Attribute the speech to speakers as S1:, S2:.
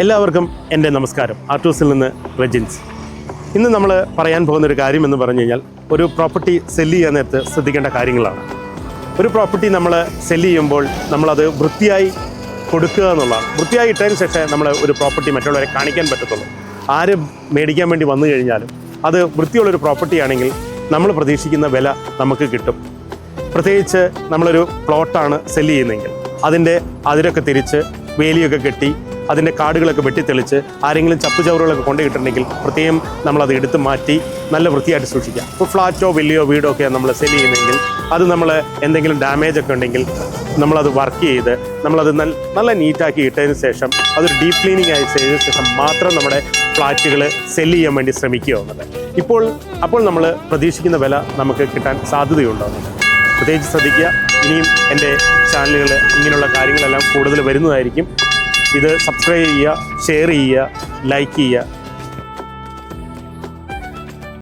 S1: എല്ലാവർക്കും എൻ്റെ നമസ്കാരം. ആർട്ടൂസിൽ നിന്ന് റെജിൻസ്. ഇന്ന് നമ്മൾ പറയാൻ പോകുന്നൊരു കാര്യം എന്ന് പറഞ്ഞു കഴിഞ്ഞാൽ ഒരു പ്രോപ്പർട്ടി സെല്ല് ചെയ്യാൻ നേരത്ത് ശ്രദ്ധിക്കേണ്ട കാര്യങ്ങളാണ്. ഒരു പ്രോപ്പർട്ടി നമ്മൾ സെല്ല് ചെയ്യുമ്പോൾ നമ്മളത് വൃത്തിയായി കൊടുക്കുക എന്നുള്ളതാണ്. വൃത്തിയായി ഇട്ടതിന് ശേഷം നമ്മൾ ഒരു പ്രോപ്പർട്ടി മറ്റുള്ളവരെ കാണിക്കാൻ പറ്റത്തുള്ളൂ. ആര് മേടിക്കാൻ വേണ്ടി വന്നു കഴിഞ്ഞാലും അത് വൃത്തിയുള്ളൊരു പ്രോപ്പർട്ടി ആണെങ്കിൽ നമ്മൾ പ്രതീക്ഷിക്കുന്ന വില നമുക്ക് കിട്ടും. പ്രത്യേകിച്ച് നമ്മളൊരു പ്ലോട്ടാണ് സെല്ല് ചെയ്യുന്നതെങ്കിൽ അതിൻ്റെ അതിരൊക്കെ തിരിച്ച് വേലിയൊക്കെ കെട്ടി അതിൻ്റെ കാടുകളൊക്കെ വെട്ടിത്തെളിച്ച് ആരെങ്കിലും ചപ്പുചവറുകളൊക്കെ കൊണ്ടുകിട്ടുന്നുണ്ടെങ്കിൽ പ്രത്യേകം നമ്മളത് എടുത്ത് മാറ്റി നല്ല വൃത്തിയായിട്ട് സൂക്ഷിക്കാം. ഇപ്പോൾ ഫ്ലാറ്റോ വലിയോ വീടോ ഒക്കെയാണ് നമ്മൾ സെല്ല് ചെയ്യുന്നതെങ്കിൽ അത് നമ്മൾ എന്തെങ്കിലും ഡാമേജ് ഒക്കെ ഉണ്ടെങ്കിൽ നമ്മളത് വർക്ക് ചെയ്ത് നമ്മളത് നല്ല നീറ്റാക്കി ഇട്ടതിന് ശേഷം അതൊരു ഡീപ്പ് ക്ലീനിങ് ആയി ചെയ്തതിന് ശേഷം മാത്രം നമ്മുടെ ഫ്ലാറ്റുകൾ സെല്ല് ചെയ്യാൻ വേണ്ടി ശ്രമിക്കുക എന്നുള്ളത്. അപ്പോൾ നമ്മൾ പ്രതീക്ഷിക്കുന്ന വില നമുക്ക് കിട്ടാൻ സാധ്യതയുണ്ടാകുന്നത്. പ്രത്യേകിച്ച് ശ്രദ്ധിക്കുക. ഇനിയും എൻ്റെ ചാനലുകൾ ഇങ്ങനെയുള്ള കാര്യങ്ങളെല്ലാം കൂടുതൽ വരുന്നതായിരിക്കും. ഇത് സബ്സ്ക്രൈബ് ചെയ്യുക, ഷെയർ ചെയ്യുക, ലൈക്ക് ചെയ്യുക.